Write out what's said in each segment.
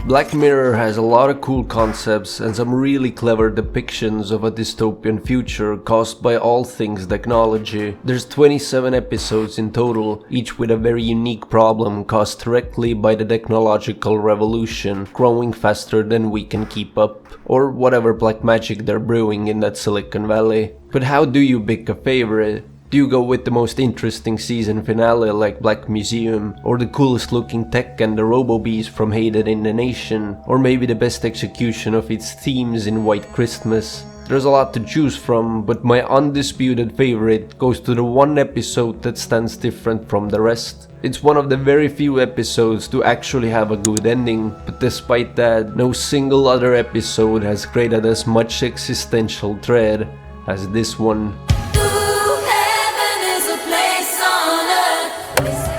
Black Mirror has a lot of cool concepts and some really clever depictions of a dystopian future caused by all things technology. There's 27 episodes in total, each with a very unique problem caused directly by the technological revolution, growing faster than we can keep up, or whatever black magic they're brewing in that Silicon Valley. But how do you pick a favorite? Do you go with the most interesting season finale like Black Museum, or the coolest looking tech and the Robo-Bees from Hated in the Nation, or maybe the best execution of its themes in White Christmas? There's a lot to choose from, but my undisputed favorite goes to the one episode that stands different from the rest. It's one of the very few episodes to actually have a good ending, but despite that, no single other episode has created as much existential dread as this one.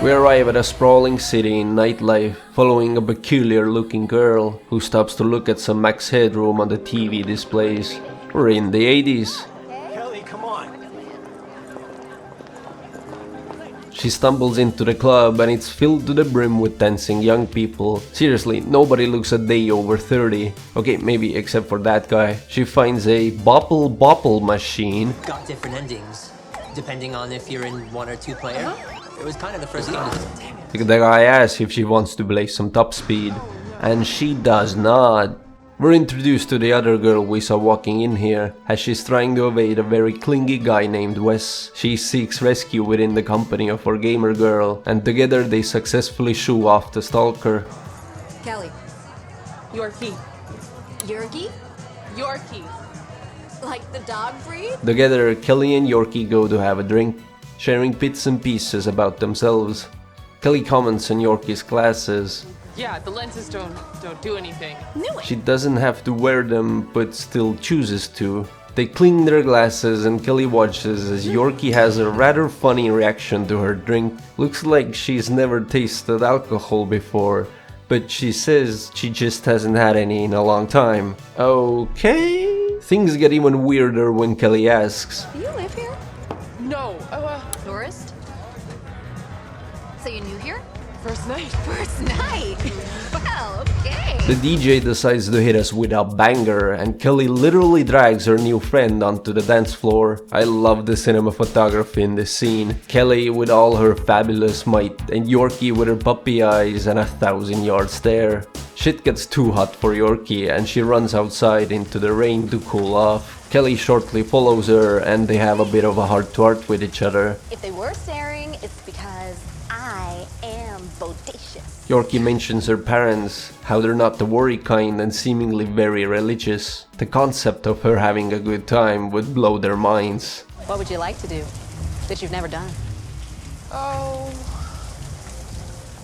We arrive at a sprawling city in nightlife, following a peculiar looking girl who stops to look at some max headroom on the TV displays. We're in the 80s. Kelly, come on. She stumbles into the club and it's filled to the brim with dancing young people. Seriously, nobody looks a day over 30. Okay, maybe except for that guy. She finds a bopple machine. Got different endings, depending on if you're in 1 or 2 player. It was kind of the first game. The guy asks if she wants to play some top speed, and she does not. We're introduced to the other girl we saw walking in here, as she's trying to evade a very clingy guy named Wes. She seeks rescue within the company of our gamer girl, and together they successfully shoo off the stalker. Kelly. Yorkie. Yorkie? Yorkie. Like the dog breed? Together, Kelly and Yorkie go to have a drink, sharing bits and pieces about themselves. Kelly comments on Yorkie's glasses. Yeah, the lenses don't do anything. Knew it. She doesn't have to wear them, but still chooses to. They clean their glasses and Kelly watches as Yorkie has a rather funny reaction to her drink. Looks like she's never tasted alcohol before, but she says she just hasn't had any in a long time. Okay? Things get even weirder when Kelly asks, Do you live here? No, Tourist? So you new here? first night. First night? Well, okay. the DJ decides to hit us with a banger and Kelly literally drags her new friend onto the dance floor. I love the cinematography in this scene. Kelly with all her fabulous might and Yorkie with her puppy eyes and a 1,000-yard stare. Shit gets too hot for Yorkie and she runs outside into the rain to cool off. Kelly shortly follows her and they have a bit of a heart-to-heart with each other. If they were staring, it's because I am bodacious. Yorkie mentions her parents, how they're not the worry kind and seemingly very religious. The concept of her having a good time would blow their minds. What would you like to do that you've never done? Oh,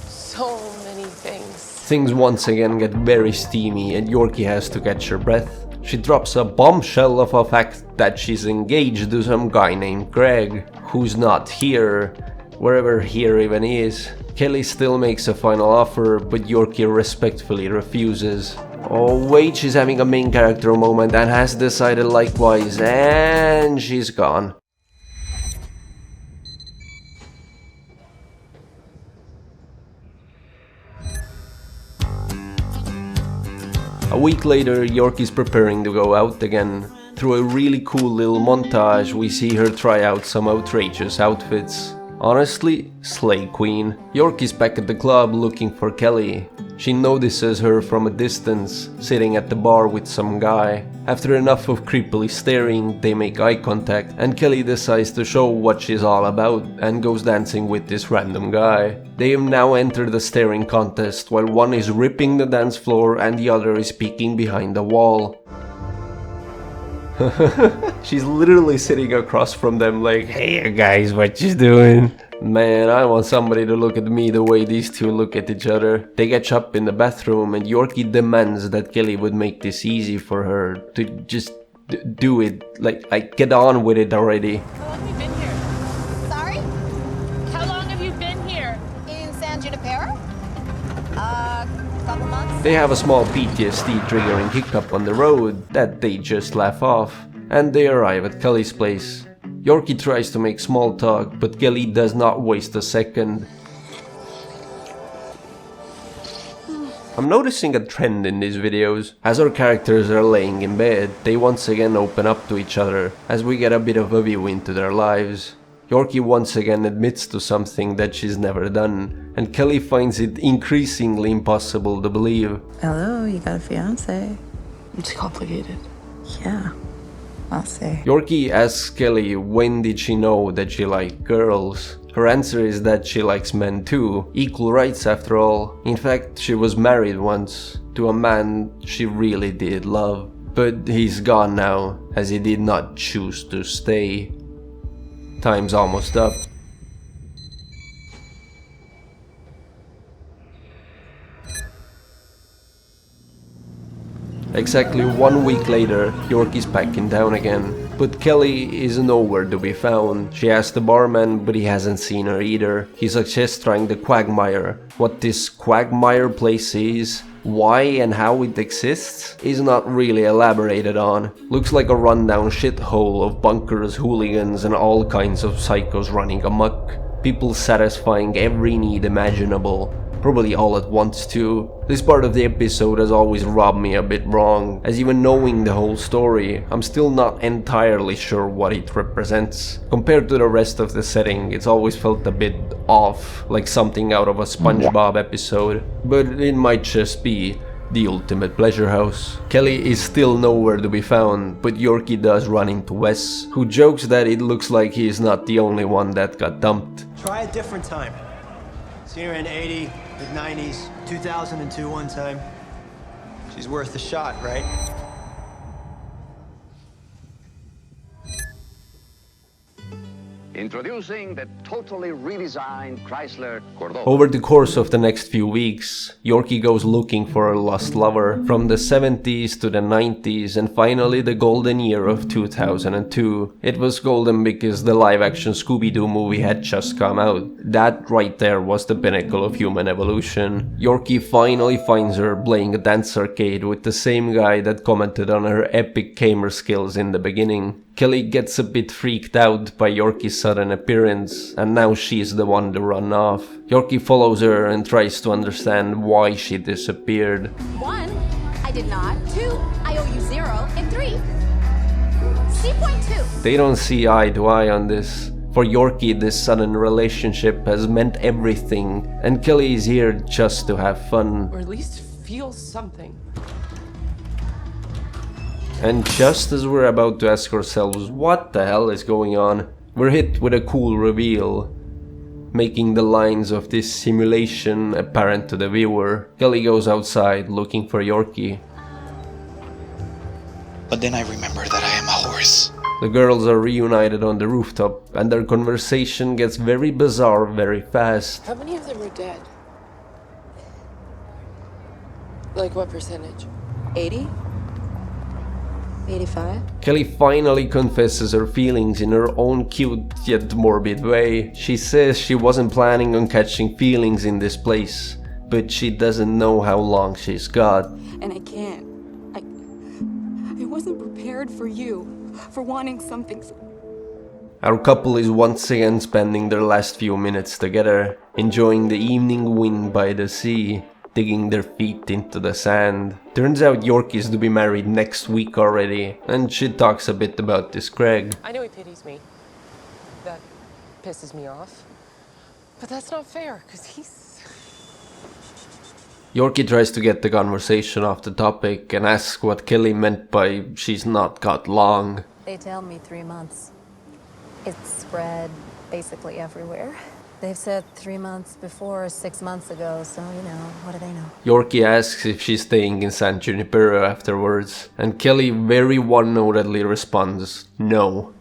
so many things. Things once again get very steamy and Yorkie has to catch her breath. She drops a bombshell of a fact that she's engaged to some guy named Greg, who's not here, wherever here even is. Kelly still makes a final offer, but Yorkie respectfully refuses. Oh wait, she's having a main character moment and has decided likewise, and she's gone. A week later, Yorkie's preparing to go out again. Through a really cool little montage, we see her try out some outrageous outfits. Honestly, slay queen. Yorkie's back at the club looking for Kelly. She notices her from a distance, sitting at the bar with some guy. After enough of creepily staring, they make eye contact and Kelly decides to show what she's all about and goes dancing with this random guy. They have now entered the staring contest while one is ripping the dance floor and the other is peeking behind the wall. She's literally sitting across from them like, hey guys, what you doing? Man, I want somebody to look at me the way these two look at each other. They catch up in the bathroom and Yorkie demands that Kelly would make this easy for her. To just do it. Like, get on with it already. How long have you been here? Sorry? How long have you been here? In San Junipero? Couple months? They have a small PTSD triggering hiccup on the road that they just laugh off. And they arrive at Kelly's place. Yorkie tries to make small talk, but Kelly does not waste a second. I'm noticing a trend in these videos. As our characters are laying in bed, they once again open up to each other, as we get a bit of a view into their lives. Yorkie once again admits to something that she's never done, and Kelly finds it increasingly impossible to believe. Hello, you got a fiance? It's complicated. Yeah, I'll say. Yorkie asks Kelly when did she know that she liked girls. Her answer is that she likes men too, equal rights after all. In fact, she was married once, to a man she really did love. But he's gone now, as he did not choose to stay. Time's almost up. Exactly 1 week later, Yorkie's back in town again. But Kelly is nowhere to be found. She asks the barman, but he hasn't seen her either. He suggests trying the Quagmire. What this Quagmire place is, why and how it exists, is not really elaborated on. Looks like a rundown shithole of bunkers, hooligans and all kinds of psychos running amok. People satisfying every need imaginable. Probably all at once too. This part of the episode has always rubbed me a bit wrong, as even knowing the whole story, I'm still not entirely sure what it represents. Compared to the rest of the setting, it's always felt a bit off, like something out of a SpongeBob episode. But it might just be the ultimate pleasure house. Kelly is still nowhere to be found, but Yorkie does run into Wes, who jokes that it looks like he is not the only one that got dumped. Try a different time. Seen her in 80, mid-90s, 2002 one time. She's worth a shot, right? Introducing the totally redesigned Chrysler Cordoba. Over the course of the next few weeks, Yorkie goes looking for her lost lover, from the 70s to the 90s and finally the golden year of 2002. It was golden because the live-action Scooby-Doo movie had just come out. That right there was the pinnacle of human evolution. Yorkie finally finds her playing a dance arcade with the same guy that commented on her epic gamer skills in the beginning. Kelly gets a bit freaked out by Yorkie's sudden appearance, and now she's the one to run off. Yorkie follows her and tries to understand why she disappeared. 1, I did not. 2, I owe you 0. And 3, C.2. They don't see eye to eye on this. For Yorkie, this sudden relationship has meant everything, and Kelly is here just to have fun. Or at least feel something. And just as we're about to ask ourselves what the hell is going on, we're hit with a cool reveal, making the lines of this simulation apparent to the viewer. Kelly goes outside looking for Yorkie. But then I remember that I am a horse. The girls are reunited on the rooftop, and their conversation gets very bizarre very fast. How many of them are dead? Like what percentage? 80? 85? Kelly finally confesses her feelings in her own cute yet morbid way. She says she wasn't planning on catching feelings in this place, but she doesn't know how long she's got. And I can't. I wasn't prepared for you, for wanting something so... Our couple is once again spending their last few minutes together, enjoying the evening wind by the sea, digging their feet into the sand. Turns out Yorkie's to be married next week already, and she talks a bit about this Craig. I know he pities me. That pisses me off. But that's not fair, because he's... Yorkie tries to get the conversation off the topic and asks what Kelly meant by she's not got long. They tell me 3 months. It's spread basically everywhere. They've said 3 months before, 6 months ago, so, you know, what do they know? Yorkie asks if she's staying in San Junipero afterwards, and Kelly very one-notedly responds, no.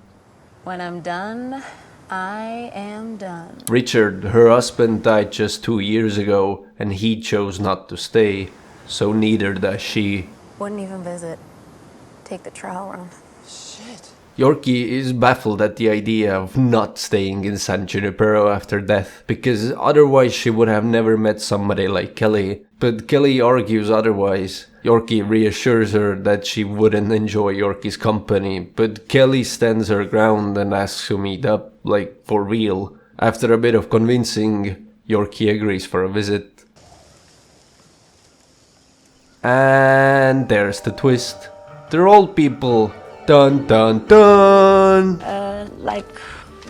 When I'm done, I am done. Richard, her husband, died just 2 years ago, and he chose not to stay, so neither does she. Wouldn't even visit. Take the trial run. Shit. Yorkie is baffled at the idea of not staying in San Junipero after death, because otherwise she would have never met somebody like Kelly. But Kelly argues otherwise. Yorkie reassures her that she wouldn't enjoy Yorkie's company, but Kelly stands her ground and asks to meet up, like for real. After a bit of convincing, Yorkie agrees for a visit. And there's the twist. They're old people. Dun dun dun! Like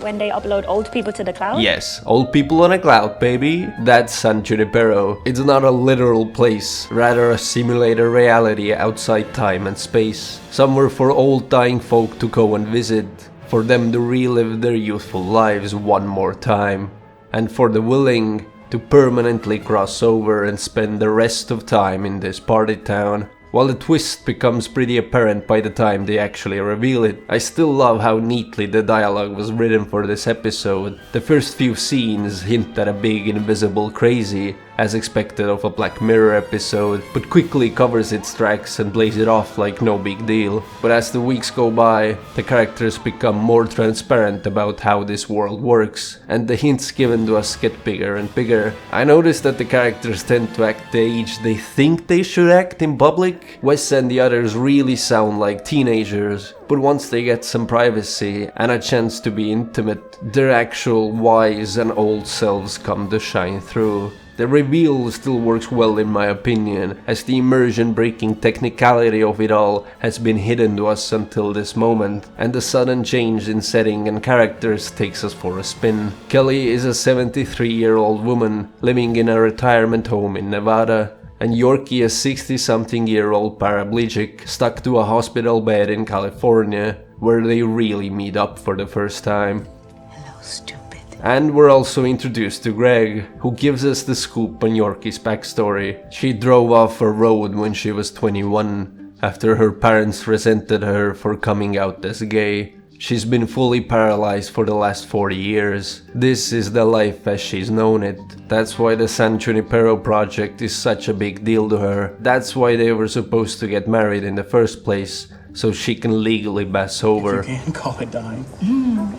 when they upload old people to the cloud? Yes, old people on a cloud, baby. That's San Junipero. It's not a literal place, rather a simulated reality outside time and space. Somewhere for old dying folk to go and visit, for them to relive their youthful lives one more time, and for the willing to permanently cross over and spend the rest of time in this party town. While the twist becomes pretty apparent by the time they actually reveal it, I still love how neatly the dialogue was written for this episode. The first few scenes hint at a big invisible crazy, as expected of a Black Mirror episode, but quickly covers its tracks and plays it off like no big deal. But as the weeks go by, the characters become more transparent about how this world works, and the hints given to us get bigger and bigger. I noticed that the characters tend to act the age they think they should act in public. Wes and the others really sound like teenagers, but once they get some privacy and a chance to be intimate, their actual wise and old selves come to shine through. The reveal still works well in my opinion, as the immersion-breaking technicality of it all has been hidden to us until this moment, and the sudden change in setting and characters takes us for a spin. Kelly is a 73-year-old woman living in a retirement home in Nevada, and Yorkie a 60-something-year-old paraplegic stuck to a hospital bed in California, where they really meet up for the first time. Hello, stupid. And we're also introduced to Greg, who gives us the scoop on Yorkie's backstory. She drove off a road when she was 21, after her parents resented her for coming out as gay. She's been fully paralyzed for the last 40 years. This is the life as she's known it. That's why the San Junipero project is such a big deal to her. That's why they were supposed to get married in the first place, so she can legally pass over. You can call it dying.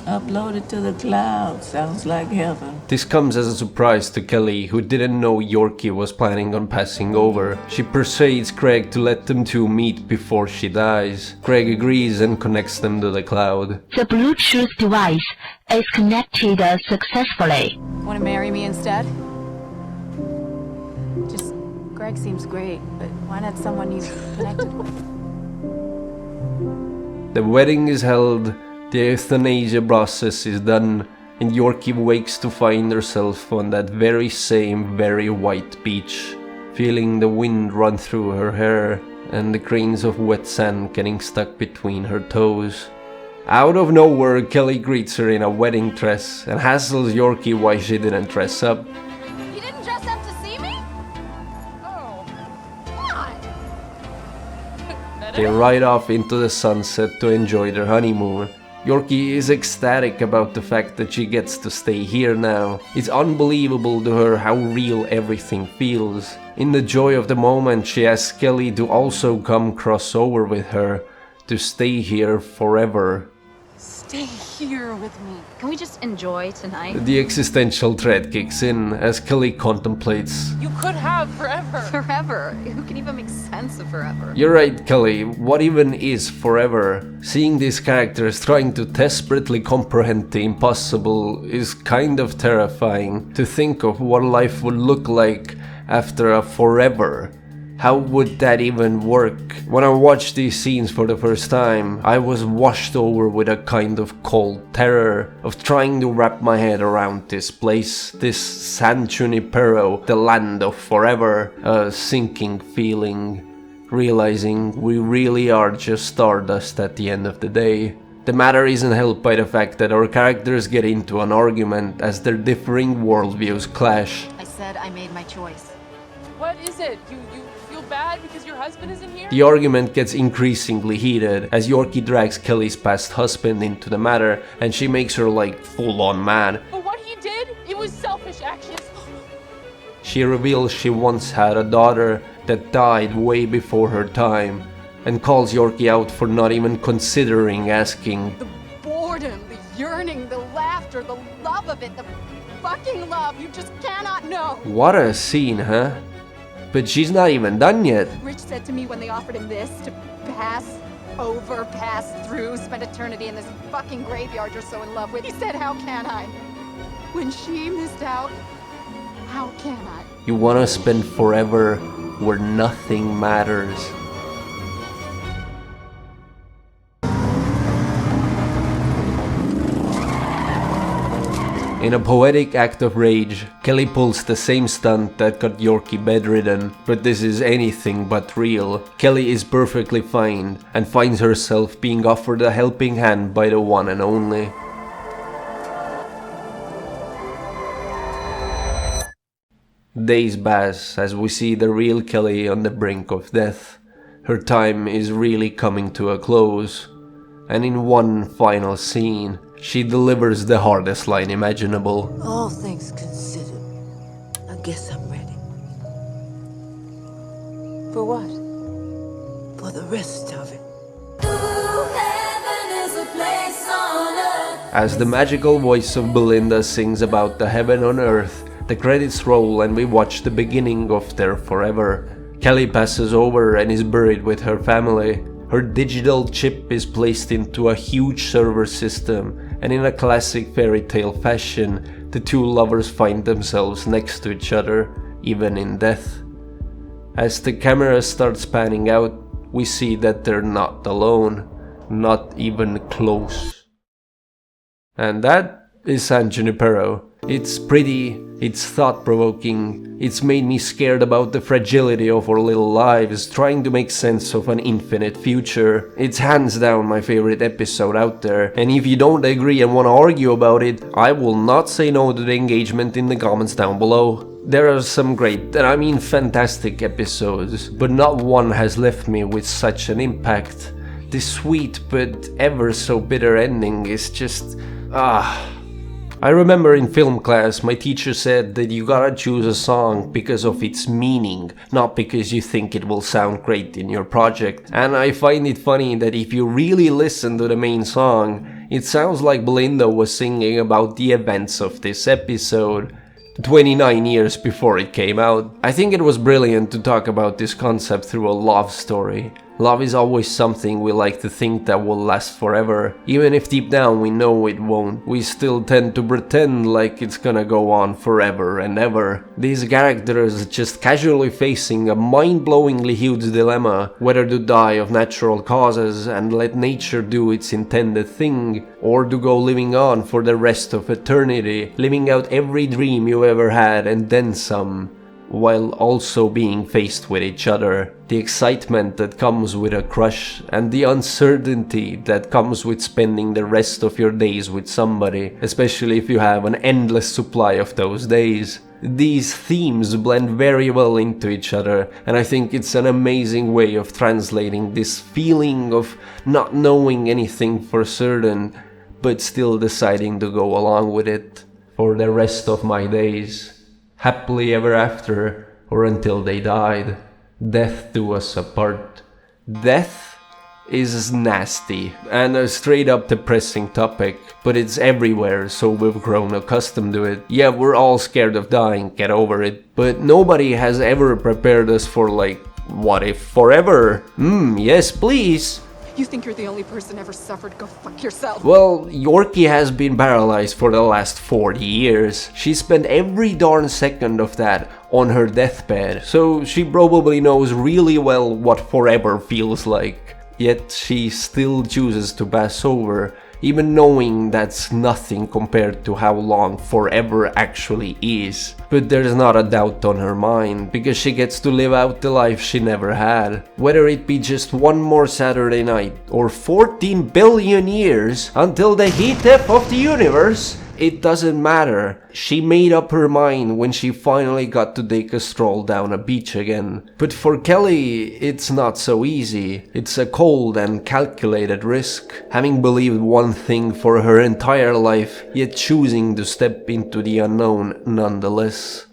Upload it to the cloud. Sounds like heaven. This comes as a surprise to Kelly, who didn't know Yorkie was planning on passing over. She persuades Craig to let them two meet before she dies. Craig agrees and connects them to the cloud. The Bluetooth device is connected successfully. Want to marry me instead? Just, Greg seems great, but why not someone you've connected with? The wedding is held, the euthanasia process is done, and Yorkie wakes to find herself on that very same very white beach, feeling the wind run through her hair and the grains of wet sand getting stuck between her toes. Out of nowhere, Kelly greets her in a wedding dress and hassles Yorkie why she didn't dress up. You didn't dress up to see me? Oh, come on. They ride off into the sunset to enjoy their honeymoon. Yorkie is ecstatic about the fact that she gets to stay here now. It's unbelievable to her how real everything feels. In the joy of the moment, she asks Kelly to also come cross over with her, to stay here forever. Stay here with me. Can we just enjoy tonight? The existential dread kicks in as Kelly contemplates. You could have forever. Forever? Who can even make sense of forever? You're right, Kelly. What even is forever? Seeing these characters trying to desperately comprehend the impossible is kind of terrifying. To think of what life would look like after a forever. How would that even work? When I watched these scenes for the first time, I was washed over with a kind of cold terror of trying to wrap my head around this place, this San Junipero, the land of forever, a sinking feeling, realizing we really are just stardust at the end of the day. The matter isn't helped by the fact that our characters get into an argument as their differing worldviews clash. I said I made my choice. What is it? You feel bad because your husband isn't here? The argument gets increasingly heated as Yorkie drags Kelly's past husband into the matter and she makes her like full-on mad. But what he did, it was selfish actions. She reveals she once had a daughter that died way before her time and calls Yorkie out for not even considering asking. The boredom, the yearning, the laughter, the love of it, the fucking love you just cannot know. What a scene, huh? But she's not even done yet. Rich said to me when they offered him this, to pass over, pass through, spend eternity in this fucking graveyard you're so in love with. He said, how can I? When she missed out, how can I? You wanna spend forever where nothing matters. In a poetic act of rage, Kelly pulls the same stunt that got Yorkie bedridden, but this is anything but real. Kelly is perfectly fine and finds herself being offered a helping hand by the one and only. Days pass as we see the real Kelly on the brink of death. Her time is really coming to a close, and in one final scene, she delivers the hardest line imaginable. All things considered, I guess I'm ready. For what? For the rest of it. As the magical voice of Belinda sings about the heaven on earth, the credits roll and we watch the beginning of their forever. Kelly passes over and is buried with her family. Her digital chip is placed into a huge server system, and in a classic fairy tale fashion, the two lovers find themselves next to each other, even in death. As the camera starts panning out, we see that they're not alone, not even close. And that is San Junipero. It's pretty, it's thought-provoking, it's made me scared about the fragility of our little lives, trying to make sense of an infinite future. It's hands down my favorite episode out there, and if you don't agree and want to argue about it, I will not say no to the engagement in the comments down below. There are some great, and I mean fantastic episodes, but not one has left me with such an impact. This sweet but ever so bitter ending is just... I remember in film class my teacher said that you gotta choose a song because of its meaning, not because you think it will sound great in your project. And I find it funny that if you really listen to the main song, it sounds like Belinda was singing about the events of this episode 29 years before it came out. I think it was brilliant to talk about this concept through a love story. Love is always something we like to think that will last forever. Even if deep down we know it won't, we still tend to pretend like it's gonna go on forever and ever. These characters just casually facing a mind-blowingly huge dilemma, whether to die of natural causes and let nature do its intended thing, or to go living on for the rest of eternity, living out every dream you ever had and then some, while also being faced with each other. The excitement that comes with a crush and the uncertainty that comes with spending the rest of your days with somebody, especially if you have an endless supply of those days. These themes blend very well into each other, and I think it's an amazing way of translating this feeling of not knowing anything for certain, but still deciding to go along with it for the rest of my days. Happily ever after, or until they died. Death do us apart. Death is nasty and a straight up depressing topic, but it's everywhere, so we've grown accustomed to it. Yeah, we're all scared of dying, get over it, but nobody has ever prepared us for like, what if forever? Yes please. You think you're the only person ever suffered? Go fuck yourself. Well, Yorkie has been paralyzed for the last 40 years. She spent every darn second of that on her deathbed, so she probably knows really well what forever feels like. Yet she still chooses to pass over, even knowing that's nothing compared to how long forever actually is. But there's not a doubt on her mind, because she gets to live out the life she never had. Whether it be just one more Saturday night, or 14 billion years until the heat death of the universe, it doesn't matter. She made up her mind when she finally got to take a stroll down a beach again. But for Kelly, it's not so easy. It's a cold and calculated risk, having believed one thing for her entire life, yet choosing to step into the unknown nonetheless.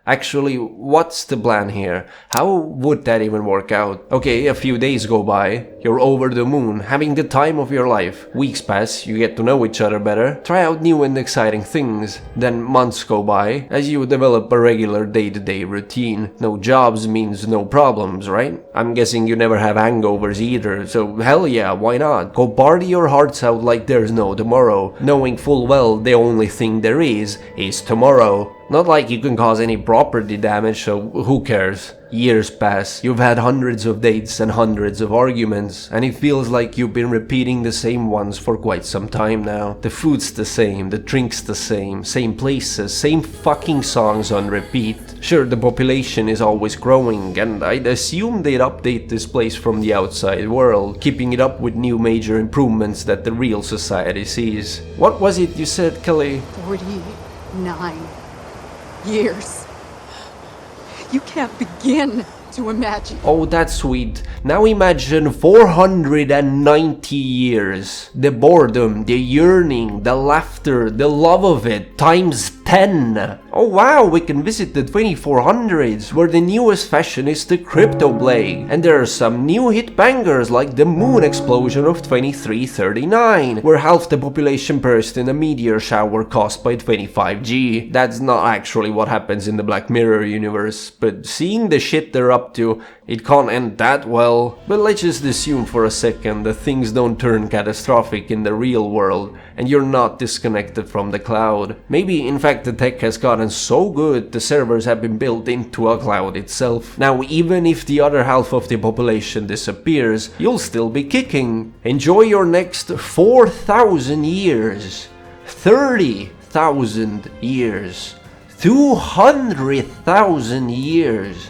Actually, what's the plan here? How would that even work out? Okay, a few days go by, you're over the moon, having the time of your life. Weeks pass, you get to know each other better, try out new and exciting things. Then months go by, as you develop a regular day-to-day routine. No jobs means no problems, right? I'm guessing you never have hangovers either, so hell yeah, why not? Go party your hearts out like there's no tomorrow, knowing full well the only thing there is tomorrow. Not like you can cause any property damage, so who cares? Years pass, you've had hundreds of dates and hundreds of arguments, and it feels like you've been repeating the same ones for quite some time now. The food's the same, the drink's the same places, same fucking songs on repeat. Sure, the population is always growing, and I'd assume they'd update this place from the outside world, keeping it up with new major improvements that the real society sees. What was it you said, Kelly? 49 years. You can't begin to imagine. Oh, that's sweet. Now imagine 490 years. The boredom, the yearning, the laughter, the love of it, times 10. Oh wow, we can visit the 2400s, where the newest fashion is the crypto blade. And there are some new hit bangers like the moon explosion of 2339, where half the population burst in a meteor shower caused by 25G. That's not actually what happens in the Black Mirror universe, but seeing the shit they're up to, it can't end that well. But let's just assume for a second that things don't turn catastrophic in the real world, and you're not disconnected from the cloud. Maybe, in fact, the tech has gotten so good the servers have been built into a cloud itself. Now, even if the other half of the population disappears, you'll still be kicking. Enjoy your next 4,000 years, 30,000 years, 200,000 years.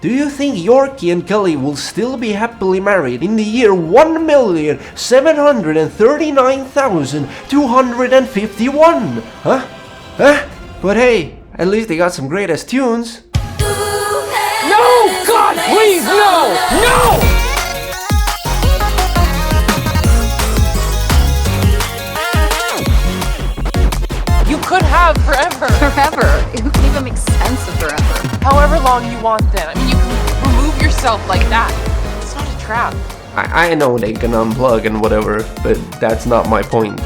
Do you think Yorkie and Kelly will still be happily married in the year 1,739,251? Huh? But hey, at least they got some great ass tunes. No! God, please, no! No! You could have forever. Forever? Who can even make sense of forever? However long you want then. I mean, you can remove yourself like that. It's not a trap. I know they can unplug and whatever, but that's not my point.